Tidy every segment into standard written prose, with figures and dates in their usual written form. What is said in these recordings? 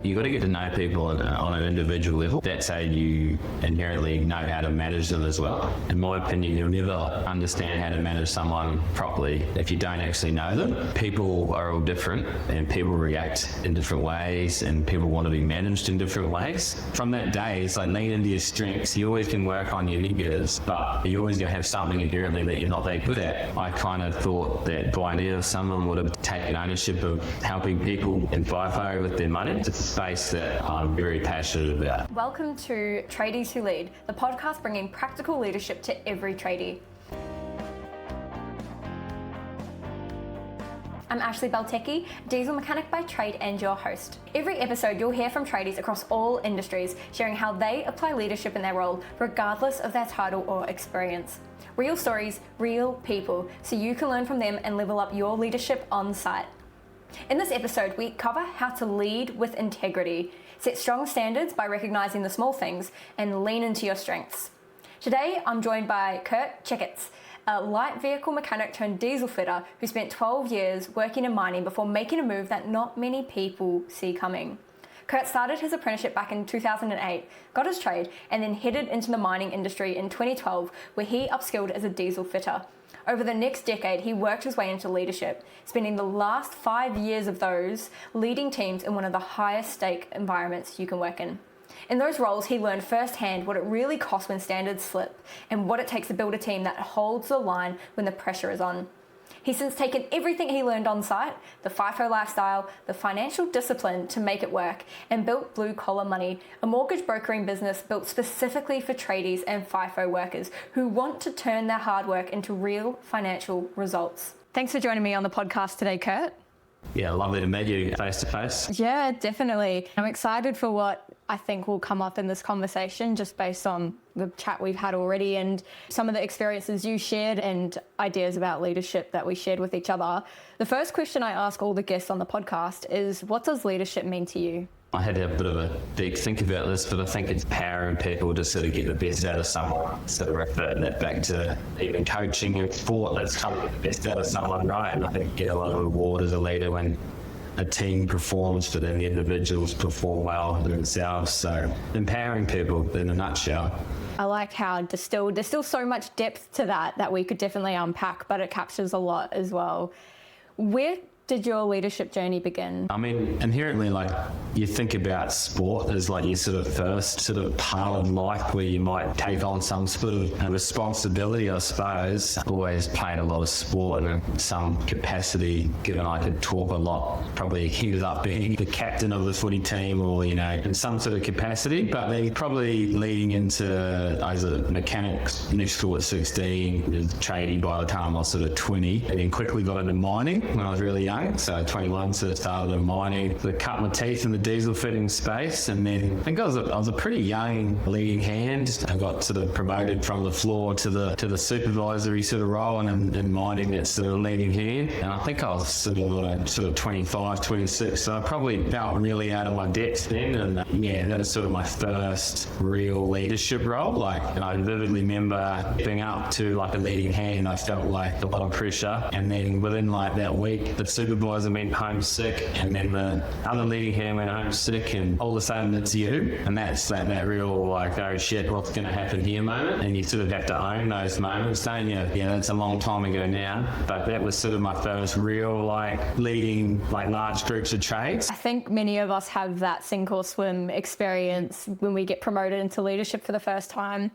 you got to get to know people on an individual level. That's how you inherently know how to manage them as well. In my opinion, you'll never understand how to manage someone properly if you don't actually know them. People are all different and people react in different ways and people want to be managed in different ways. From that day, it's like lean into your strengths. You always can work on your negatives, but you always going to have something inherently that you're not that good at. I kind of thought that by now someone would have taken ownership of helping people in FIFO with their money. It's a space that I'm very passionate about. Welcome to Tradies Who Lead, the podcast bringing practical leadership to every tradie. I'm Ashley Beltecki, diesel mechanic by trade and your host. Every episode you'll hear from tradies across all industries sharing how they apply leadership in their role regardless of their title or experience. Real stories, real people, so you can learn from them and level up your leadership on site. In this episode, we cover how to lead with integrity, set strong standards by recognizing the small things, and lean into your strengths. Today, I'm joined by Kurt Checketts, a light vehicle mechanic turned diesel fitter who spent 12 years working in mining before making a move that not many people see coming. Kurt started his apprenticeship back in 2008, got his trade, and then headed into the mining industry in 2012, where he upskilled as a diesel fitter. Over the next decade, he worked his way into leadership, spending the last 5 years of those leading teams in one of the highest stake environments you can work in. In those roles, he learned firsthand what it really costs when standards slip and what it takes to build a team that holds the line when the pressure is on. He's since taken everything he learned on site, the FIFO lifestyle, the financial discipline to make it work, and built Blue Collar Money, a mortgage brokering business built specifically for tradies and FIFO workers who want to turn their hard work into real financial results. Thanks for joining me on the podcast today, Kurt. Yeah, lovely to meet you face to face. Yeah, definitely. I'm excited for what I think will come up in this conversation just based on the chat we've had already and some of the experiences you shared and ideas about leadership that we shared with each other. The first question I ask all the guests on the podcast is, what does leadership mean to you? I had to have a bit of a deep think about this, but I think it's empowering people to sort of get the best out of someone. Sort of refer that back to even coaching and sport, that's kind of the best out of someone, right? And I think you get a lot of reward as a leader when a team performs, but then the individuals perform well themselves. So empowering people in a nutshell. I like how there's still so much depth to that we could definitely unpack, but it captures a lot as well. Where did your leadership journey begin? I mean, inherently, like, you think about sport as like your sort of first sort of part of life where you might take on some sort of responsibility, I suppose. I've always played a lot of sport in some capacity, given I could talk a lot. Probably ended up being the captain of the footy team or, you know, in some sort of capacity. But then probably leading into, I was a mechanic new school at 16, was a tradie by the time I was sort of 20, and then quickly got into mining when I was really young. So 21, sort of started in mining, cut my teeth in the diesel fitting space, and then I think I was a pretty young leading hand. I got sort of promoted from the floor to the supervisory sort of role, and in mining that's sort of leading hand. And I think I was sort of 25, 26, so I probably felt really out of my depth then. And yeah, that was sort of my first real leadership role. Like, and I vividly remember being up to like a leading hand. I felt like a lot of pressure, and then within like that week, the supervisor went home sick, and then the other leading hand went home sick, and all of a sudden it's you. And that's that real like, oh shit, what's going to happen here moment. And you sort of have to own those moments, don't you? Yeah, that's a long time ago now, but that was sort of my first real like leading like large groups of trades. I think many of us have that sink or swim experience when we get promoted into leadership for the first time.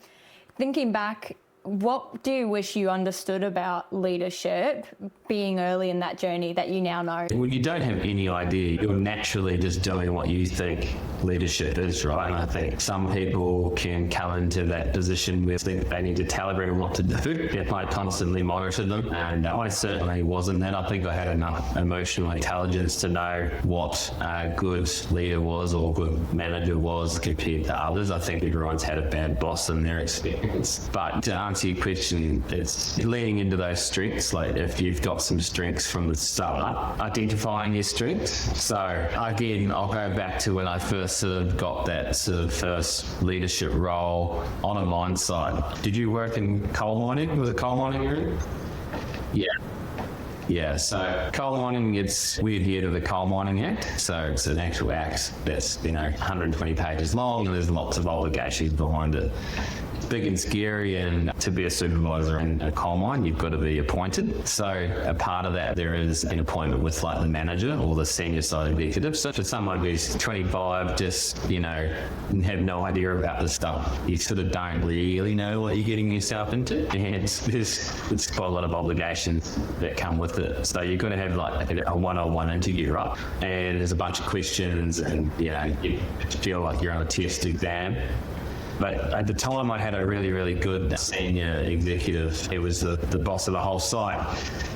Thinking back, what do you wish you understood about leadership being early in that journey that you now know? Well, you don't have any idea. You're naturally just doing what you think leadership is, right? And I think some people can come into that position where they need to tell everyone what to do. If I constantly monitor them, and I certainly wasn't that. I think I had enough emotional intelligence to know what a good leader was or good manager was compared to others. I think everyone's had a bad boss in their experience. But to answer your question, it's leaning into those strengths. Like, if you've got some strengths from the start, identifying your strengths. So again, I'll go back to when I first sort of got that sort of first leadership role on a mine site. Did you work in coal mining? Was it coal mining area? Yeah. Yeah, so coal mining, we adhere to the Coal Mining Act. So it's an actual act that's, 120 pages long, and there's lots of obligations behind it. Big and scary, and to be a supervisor in a coal mine, you've got to be appointed. So a part of that, there is an appointment with like the manager or the senior site executive. So for someone who's 25, just, have no idea about this stuff, you sort of don't really know what you're getting yourself into. And it's quite a lot of obligations that come with it. So you've got to have like a one-on-one interview, right? And there's a bunch of questions, and, you feel like you're on a test exam. But at the time, I had a really, really good senior executive. He was the boss of the whole site.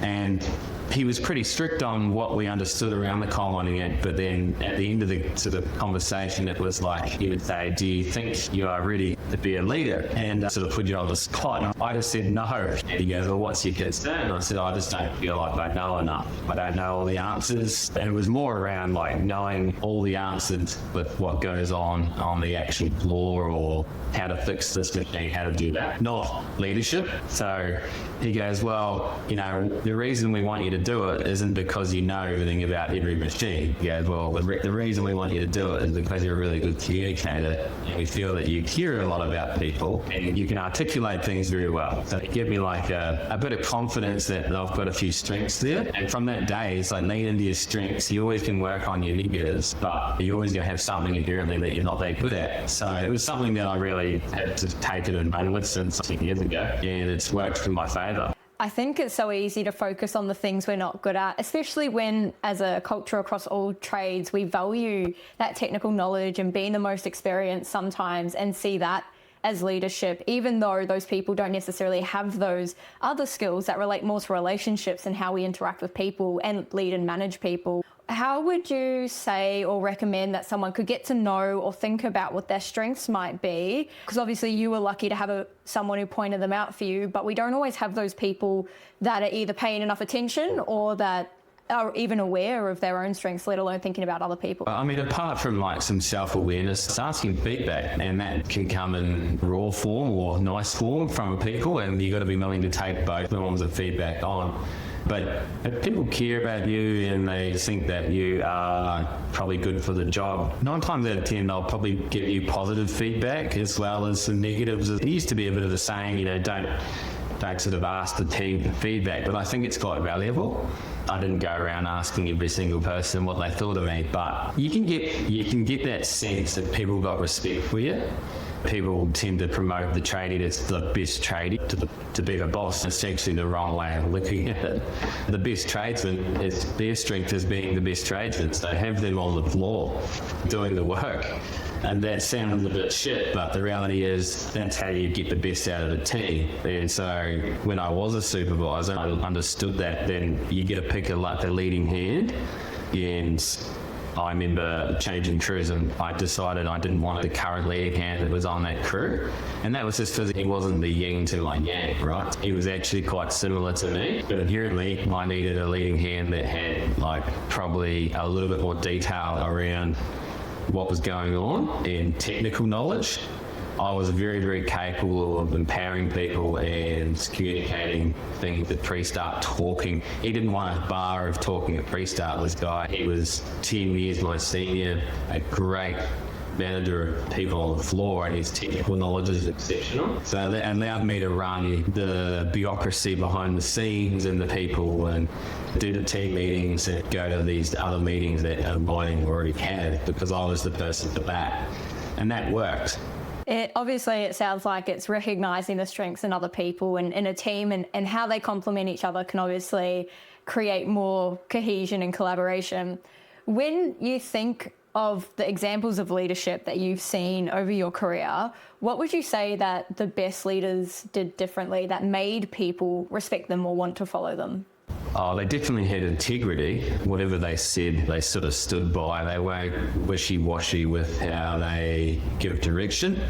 And he was pretty strict on what we understood around the Coal Mining Act. But then at the end of the sort of conversation, it was like, he would say, do you think you are ready to be a leader? And sort of put you on the spot. And I just said no. And he goes, well, what's your concern? And I said, I just don't feel like I know enough. I don't know all the answers. And it was more around like knowing all the answers with what goes on the actual floor, or how to fix this machine, how to do that, not leadership. So he goes, well, the reason we want you to do it isn't because you know everything about every machine. He goes, well, the reason we want you to do it is because you're a really good communicator, and we feel that you care a lot about people and you can articulate things very well. So it gave me like a bit of confidence that I've got a few strengths there. And from that day, it's like lean into your strengths. You always can work on your negatives, but you always going to have something inherently that you're not that good at. So it was something that I really had to take it and run with since 6 years ago, and it's worked in my favour. I think it's so easy to focus on the things we're not good at, especially when, as a culture across all trades, we value that technical knowledge and being the most experienced sometimes, and see that as leadership, even though those people don't necessarily have those other skills that relate more to relationships and how we interact with people and lead and manage people. How would you say or recommend that someone could get to know or think about what their strengths might be? Because obviously you were lucky to have someone who pointed them out for you, but we don't always have those people that are either paying enough attention or that are even aware of their own strengths, let alone thinking about other people. I mean, apart from like some self-awareness, it's asking feedback, and that can come in raw form or nice form from people, and you've got to be willing to take both forms of feedback on. But if people care about you and they think that you are probably good for the job, 9 times out of 10, they'll probably give you positive feedback as well as some negatives. It used to be a bit of a saying, don't sort of ask the team for feedback, but I think it's quite valuable. I didn't go around asking every single person what they thought of me, but you can get that sense that people got respect for you. People tend to promote the tradie as the best tradie to be the boss. It's actually the wrong way of looking at it. The best tradesman, their strength is being the best tradesman. So have them on the floor doing the work. And that sounds a bit shit, but the reality is that's how you get the best out of the team. And so when I was a supervisor, I understood that then you get a pick of like the leading hand. And I remember changing crews, and I decided I didn't want the current leading hand that was on that crew. And that was just because he wasn't the yin to my yang, right? He was actually quite similar to me, but inherently I needed a leading hand that had like probably a little bit more detail around what was going on and technical knowledge. I was very, very capable of empowering people and communicating things at pre-start talking. He didn't want a bar of talking at pre-start, this guy. He was 10 years my senior, a great manager of people on the floor, and his technical knowledge is exceptional. So that allowed me to run the bureaucracy behind the scenes and the people, and do the team meetings and go to these other meetings that a mining already had, because I was the person for that. And that worked. It sounds like it's recognising the strengths in other people and in a team, and how they complement each other can obviously create more cohesion and collaboration. When you think of the examples of leadership that you've seen over your career, what would you say that the best leaders did differently that made people respect them or want to follow them? Oh, they definitely had integrity. Whatever they said, they sort of stood by. They weren't wishy-washy with how they give direction.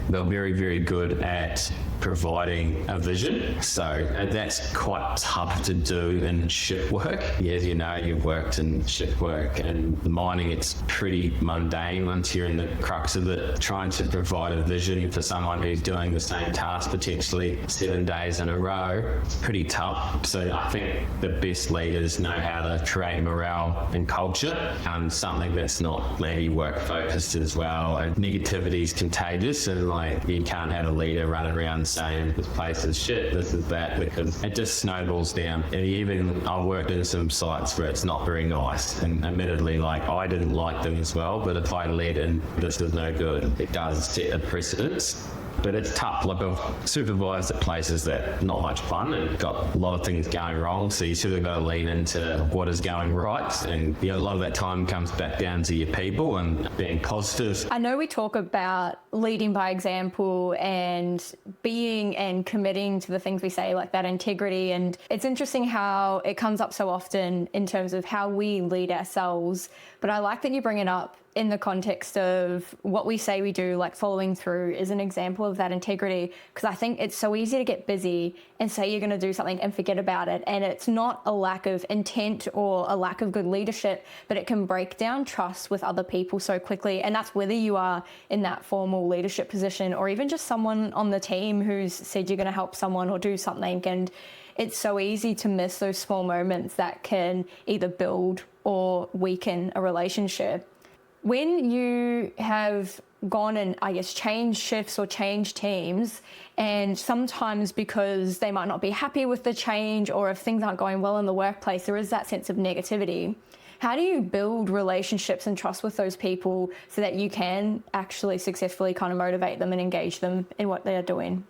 They're very, very good at providing a vision. So that's quite tough to do in shift work. As you know, you've worked in shift work, and the mining, it's pretty mundane once you're in the crux of it. Trying to provide a vision for someone who's doing the same task potentially 7 days in a row, it's pretty tough. So I think the best leaders know how to create morale and culture, something that's not maybe work focused as well. And negativity is contagious, and like you can't have a leader running around saying this place is shit, this is that, because it just snowballs down. And even I've worked in some sites where it's not very nice, and admittedly, like I didn't like them as well, but if I led in this is no good, it does set a precedence. But it's tough. Like I've supervised at places that not much fun and got a lot of things going wrong. So you sort of got to lean into what is going right. And a lot of that time comes back down to your people and being positive. I know we talk about leading by example and being and committing to the things we say, like that integrity. And it's interesting how it comes up so often in terms of how we lead ourselves. But I like that you bring it up in the context of what we say we do, like following through is an example of that integrity, because I think it's so easy to get busy and say you're going to do something and forget about it. And it's not a lack of intent or a lack of good leadership, but it can break down trust with other people so quickly. And that's whether you are in that formal leadership position or even just someone on the team who's said you're going to help someone or do something. And it's so easy to miss those small moments that can either build or weaken a relationship. When you have gone and, I guess, changed shifts or changed teams, and sometimes because they might not be happy with the change or if things aren't going well in the workplace, there is that sense of negativity. How do you build relationships and trust with those people so that you can actually successfully kind of motivate them and engage them in what they are doing?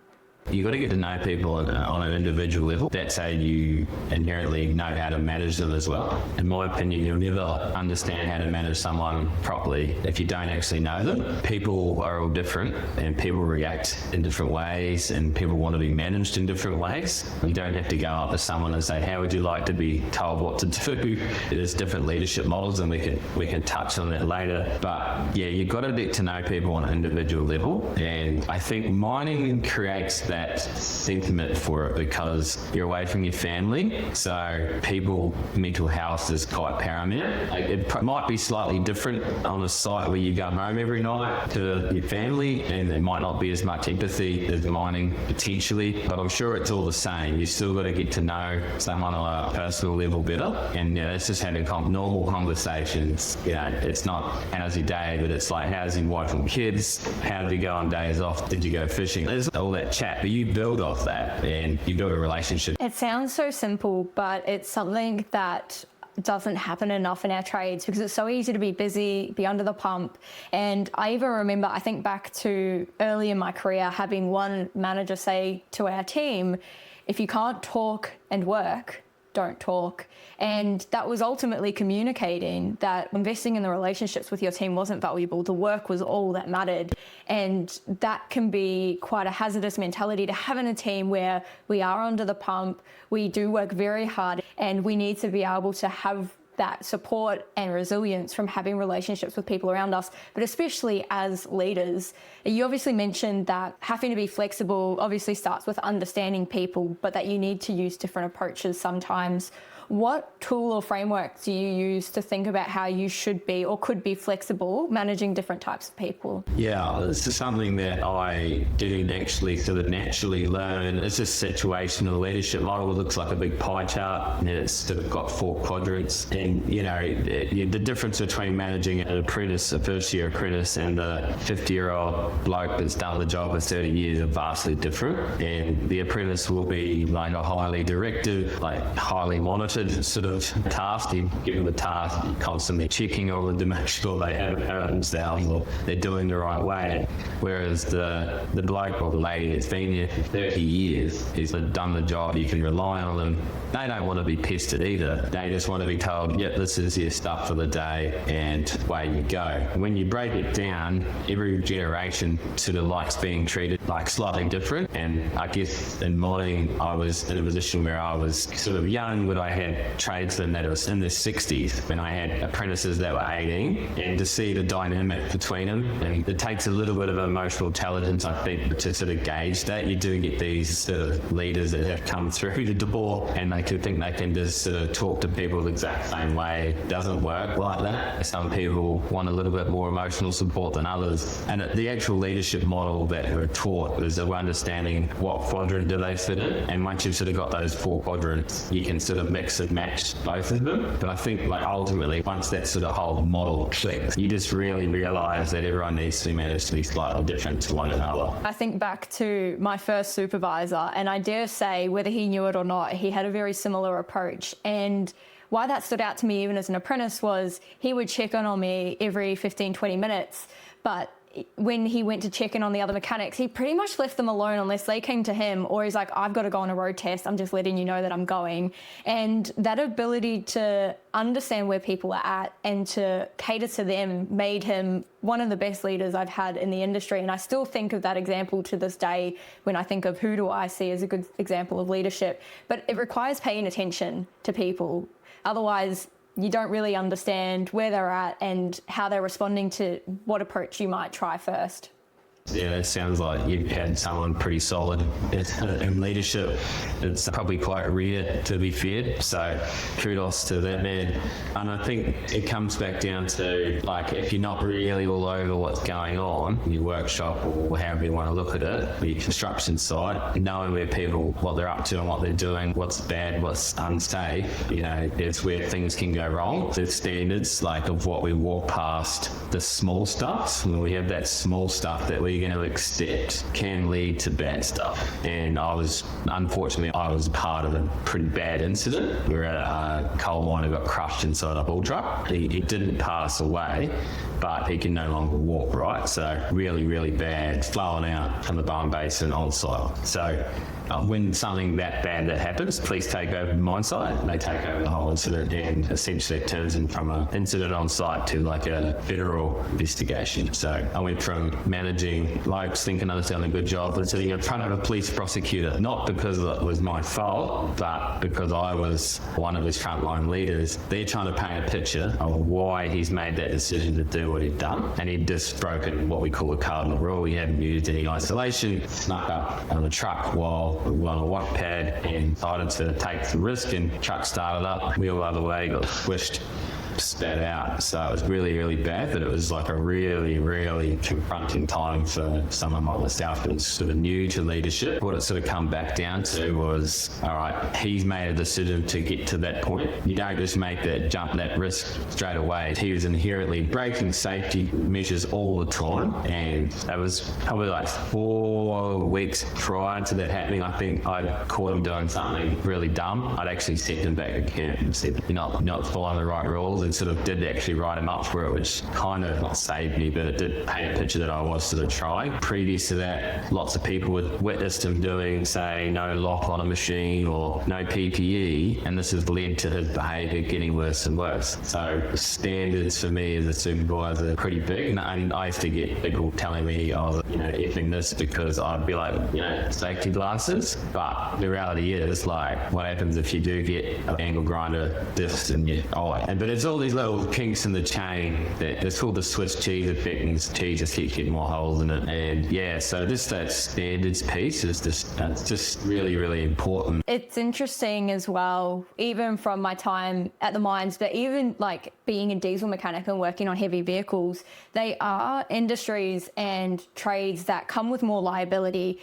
You got to get to know people on an individual level. That's how you inherently know how to manage them as well. In my opinion, you'll never understand how to manage someone properly if you don't actually know them. People are all different and people react in different ways and people want to be managed in different ways. You don't have to go up to someone and say, how would you like to be told what to do? There's different leadership models and we can touch on that later. But yeah, you've got to get to know people on an individual level. And I think mining creates that sentiment for it because you're away from your family, so people mental health is quite paramount. It might be slightly different on a site where you go home every night to your family and there might not be as much empathy as mining potentially, but I'm sure it's all the same. You still got to get to know someone on a personal level better, and it's just having normal conversations. It's not how's your day, but it's like how's your wife and kids, how did you go on days off, did you go fishing? There's all that chat, but you build off that and you build a relationship. It sounds so simple, but it's something that doesn't happen enough in our trades because it's so easy to be busy, be under the pump. And I even remember, I think back to early in my career, having one manager say to our team, if you can't talk and work, don't talk. And that was ultimately communicating that investing in the relationships with your team wasn't valuable. The work was all that mattered. And that can be quite a hazardous mentality to have in a team where we are under the pump, we do work very hard, and we need to be able to have that support and resilience from having relationships with people around us, but especially as leaders. You obviously mentioned that having to be flexible obviously starts with understanding people, but that you need to use different approaches sometimes. What tool or framework do you use to think about how you should be or could be flexible managing different types of people? Yeah, this is something that I didn't actually sort of naturally learn. It's a situational leadership model. It looks like a big pie chart and it's sort of got 4 quadrants. And, the difference between managing an apprentice, a first-year apprentice, and a 50-year-old bloke that's done the job for 30 years are vastly different. And the apprentice will be like a highly directed, like highly monitored sort of task. You give them the task, you're constantly checking all to make sure they haven't hurt themselves or they're doing the right way. Whereas the bloke or the lady that's been here for 30 years has done the job, you can rely on them. They don't want to be pestered either. They just want to be told, yep, this is your stuff for the day and away you go. When you break it down, every generation sort of likes being treated like slightly different. And I guess in mining, I was in a position where I was sort of young, but I had tradesmen that was in their 60s when I had apprentices that were 18, and to see the dynamic between them, and it takes a little bit of emotional intelligence, I think, to sort of gauge that. You do get these sort of leaders that have come through the door and they could think they can just sort of talk to people the exact same way. It doesn't work like that. Some people want a little bit more emotional support than others, and the actual leadership model that we're taught is we're understanding what quadrant do they fit in, and once you've sort of got those 4 quadrants, you can sort of mix mix and match both of them. But I think like ultimately, once that sort of whole model clicks, you just really realise that everyone needs to be managed to be slightly different to one another. I think back to my first supervisor, and I dare say, whether he knew it or not, he had a very similar approach. And why that stood out to me even as an apprentice was he would check in on me every 15, 20 minutes, but when he went to check in on the other mechanics, he pretty much left them alone unless they came to him, or he's like, I've got to go on a road test, I'm just letting you know that I'm going. And that ability to understand where people are at and to cater to them made him one of the best leaders I've had in the industry. And I still think of that example to this day when I think of who do I see as a good example of leadership. But it requires paying attention to people. Otherwise, you don't really understand where they're at and how they're responding to what approach you might try first. Yeah, it sounds like you've had someone pretty solid in leadership. It's probably quite rare, to be fair. So kudos to that man. And I think it comes back down to, like, if you're not really all over what's going on in your workshop or however you want to look at it, your construction site, knowing where people, what they're up to and what they're doing, what's bad, what's unsafe, you know, it's where things can go wrong. The standards, like, of what we walk past, the small stuff, when we have that small stuff that we're going to accept can lead to bad stuff. And unfortunately, I was part of a pretty bad incident where a coal miner got crushed inside a bull truck. He didn't pass away, but he can no longer walk, right? So really, really bad, flowing out from the bone basin on site. So when something that bad that happens, police take over the mine site and they take over the whole incident, and essentially it turns in from an incident on site to like a federal investigation. So I went from managing blokes thinking I was doing a good job to sitting in front of a police prosecutor, not because it was my fault, but because I was one of his frontline leaders. They're trying to paint a picture of why he's made that decision to do what he'd done, and he'd just broken what we call a cardinal rule. He hadn't used any isolation, snuck up on the truck while on a watt pad and decided to take the risk, and truck started up, wheel other way, got squished, spat out. So it was really, really bad, but it was like a really, really confronting time for someone like myself who was sort of new to leadership. What it sort of come back down to was, all right, he's made a decision to get to that point. You don't just make that jump, that risk straight away. He was inherently breaking safety measures all the time, and that was probably like 4 weeks prior to that happening. I think I caught him doing something really dumb. I'd actually sent him back to camp and said, you're not following the right rules, and sort of did actually write him up for it, which kind of not saved me, but it did paint a picture that I was sort of trying. Previous to that, lots of people had witnessed him doing, say, no lock on a machine or no PPE, and this has led to his behaviour getting worse and worse. So the standards for me as a supervisor are pretty big, and I used to get people telling me, oh, you know, effing this, because I'd be like, you know, safety glasses. But the reality is, like, what happens if you do get an angle grinder disc and you, but it's all these little kinks in the chain that it's called the Swiss cheese effect, and cheese just keeps getting more holes in it. And yeah, so just that standards piece is just really, really important. It's interesting as well, even from my time at the mines, but even like being a diesel mechanic and working on heavy vehicles, they are industries and trades that come with more liability.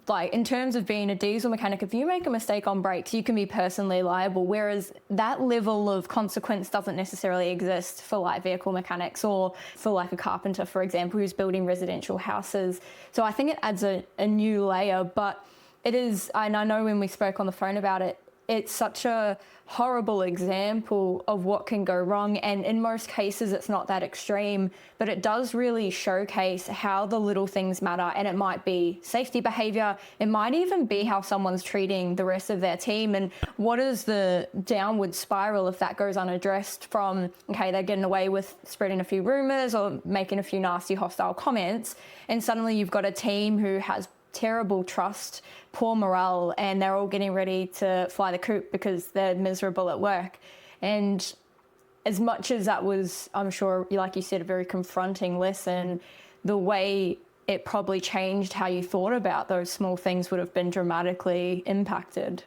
Like in terms of being a diesel mechanic, if you make a mistake on brakes, you can be personally liable, whereas that level of consequence doesn't necessarily exist for light vehicle mechanics or for like a carpenter, for example, who's building residential houses. So I think it adds a new layer, but it is, and I know when we spoke on the phone about it, it's such a horrible example of what can go wrong, and in most cases it's not that extreme, but it does really showcase how the little things matter. And it might be safety behavior, it might even be how someone's treating the rest of their team, and what is the downward spiral if that goes unaddressed from, okay, they're getting away with spreading a few rumors or making a few nasty hostile comments, and suddenly you've got a team who has terrible trust, poor morale, and they're all getting ready to fly the coop because they're miserable at work. And as much as that was, I'm sure, like you said, a very confronting lesson, the way it probably changed how you thought about those small things would have been dramatically impacted.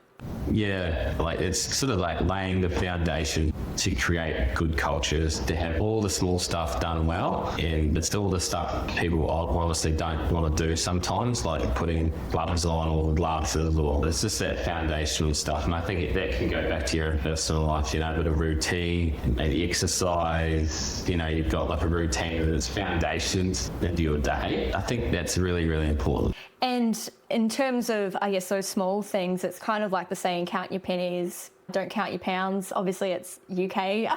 Yeah, like it's sort of like laying the foundation to create good cultures, to have all the small stuff done well, and it's all the stuff people obviously don't want to do sometimes, like putting gloves on or glasses, or it's just that foundational stuff. And I think that can go back to your personal life, you know, a bit of routine, maybe exercise, you know, you've got like a routine that's foundations into your day. I think that's really, really important. And in terms of, I guess, those small things, it's kind of like the saying, count your pennies, don't count your pounds. Obviously, it's UK.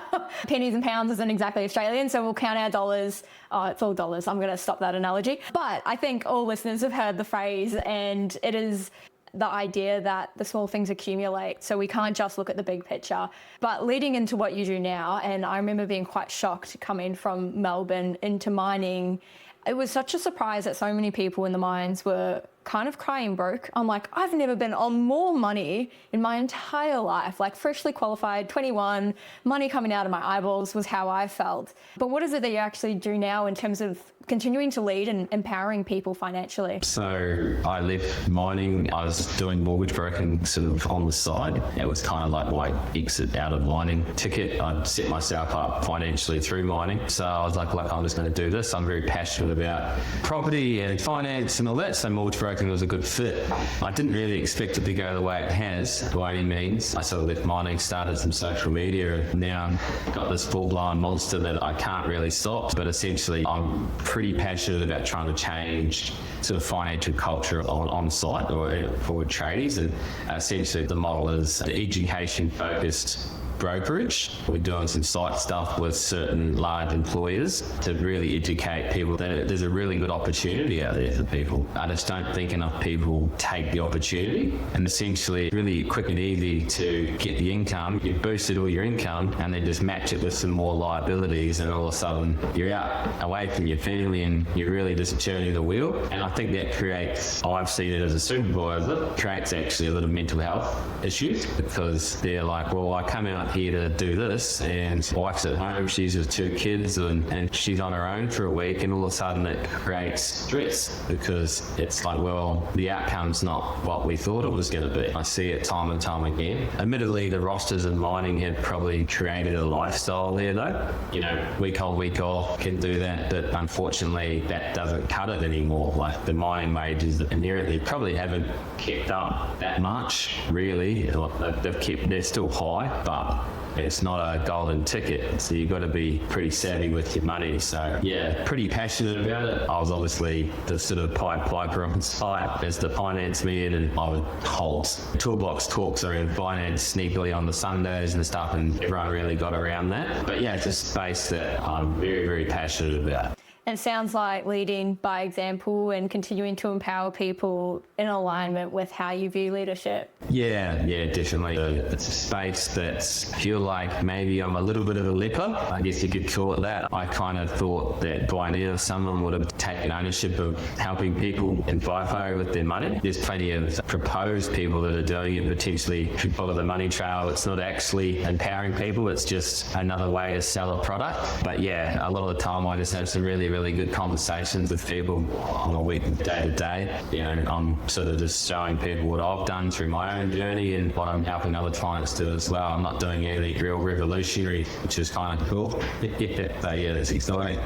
Pennies and pounds isn't exactly Australian, so we'll count our dollars. Oh, it's all dollars. I'm going to stop that analogy. But I think all listeners have heard the phrase, and it is the idea that the small things accumulate, so we can't just look at the big picture. But leading into what you do now, and I remember being quite shocked coming from Melbourne into mining, it was such a surprise that so many people in the mines were kind of crying broke. I'm like, I've never been on more money in my entire life, like freshly qualified, 21, money coming out of my eyeballs was how I felt. But what is it that you actually do now in terms of continuing to lead and empowering people financially? So I left mining. I was doing mortgage broking sort of on the side. It was kind of like my exit out of mining ticket. I'd set myself up financially through mining. So I was like, I'm just going to do this. I'm very passionate about property and finance and all that. So mortgage broking was a good fit. I didn't really expect it to go the way it has by any means. I sort of left mining, started some social media, and now I've got this full-blown monster that I can't really stop. But essentially, I'm pretty passionate about trying to change sort of financial culture on site or for tradies, and essentially the model is an education focused brokerage. We're doing some site stuff with certain large employers to really educate people that there's a really good opportunity out there for people. I just don't think enough people take the opportunity, and essentially really quick and easy to get the income. You boosted all your income and then just match it with some more liabilities, and all of a sudden you're out away from your family and you're really just churning the wheel. And I think that creates, I've seen it as a supervisor, creates actually a lot of mental health issues, because they're like, well, I come out here to do this, and wife's at home, she's with 2 kids, and she's on her own for a week, and all of a sudden it creates stress, because it's like, well, the outcome's not what we thought it was going to be. I see it time and time again. Admittedly, the rosters in mining have probably created a lifestyle there though. You know, week on, week off can do that, but unfortunately that doesn't cut it anymore. Like the mining wages inherently probably haven't kept up that much, really. They're still high, but it's not a golden ticket, so you've got to be pretty savvy with your money. So yeah, pretty passionate about it. I was obviously the sort of Pied Piper on site as the finance man, and I would hold toolbox talks around finance sneakily on the Sundays and stuff, and everyone really got around that. But yeah, it's a space that I'm very, very passionate about. And it sounds like leading by example and continuing to empower people in alignment with how you view leadership. Yeah, definitely. It's a space that's feel like maybe I'm a little bit of a leper, I guess you could call it that. I kind of thought that by now someone would have taken ownership of helping people in FIFO with their money. There's plenty of proposed people that are doing it, potentially follow the money trail. It's not actually empowering people, it's just another way to sell a product. But yeah, a lot of the time I just have some really good conversations with people on a week, day to day. You know, I'm sort of just showing people what I've done through my own journey and what I'm helping other clients do as well. I'm not doing anything real revolutionary, which is kind of cool. But yeah, that's exciting.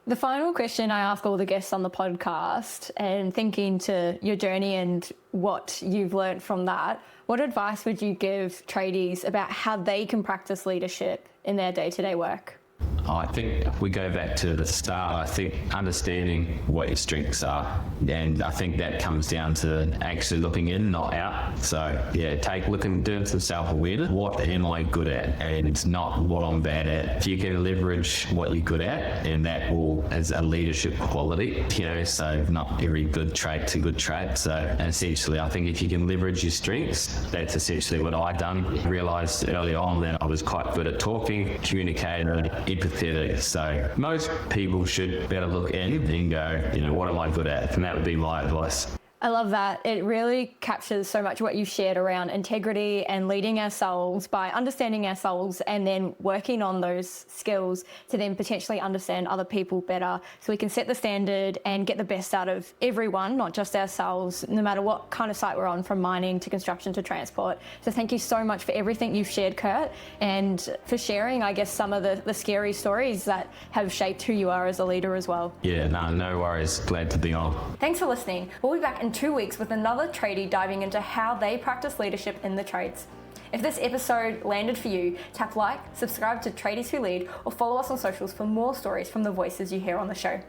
The final question I ask all the guests on the podcast, and thinking to your journey and what you've learned from that, what advice would you give tradies about how they can practice leadership in their day-to-day work? I think if we go back to the start, I think understanding what your strengths are, and I think that comes down to actually looking in, not out. So yeah, doing some self-awareness. What am I good at? And it's not what I'm bad at. If you can leverage what you're good at, and that will as a leadership quality, you know, so not every good trait's a good trait. So essentially, I think if you can leverage your strengths, that's essentially what I done. Realised early on that I was quite good at talking, communicating, empathetic. So most people should better look in and go, you know, what am I good at? And that would be my advice. I love that. It really captures so much what you've shared around integrity and leading ourselves by understanding ourselves and then working on those skills to then potentially understand other people better so we can set the standard and get the best out of everyone, not just ourselves, no matter what kind of site we're on, from mining to construction to transport. So thank you so much for everything you've shared, Kurt, and for sharing, I guess, some of the scary stories that have shaped who you are as a leader as well. Yeah, no worries. Glad to be on. Thanks for listening. We'll be back in 2 weeks with another tradie diving into how they practice leadership in the trades. If this episode landed for you, tap like, subscribe to Tradies Who Lead, or follow us on socials for more stories from the voices you hear on the show.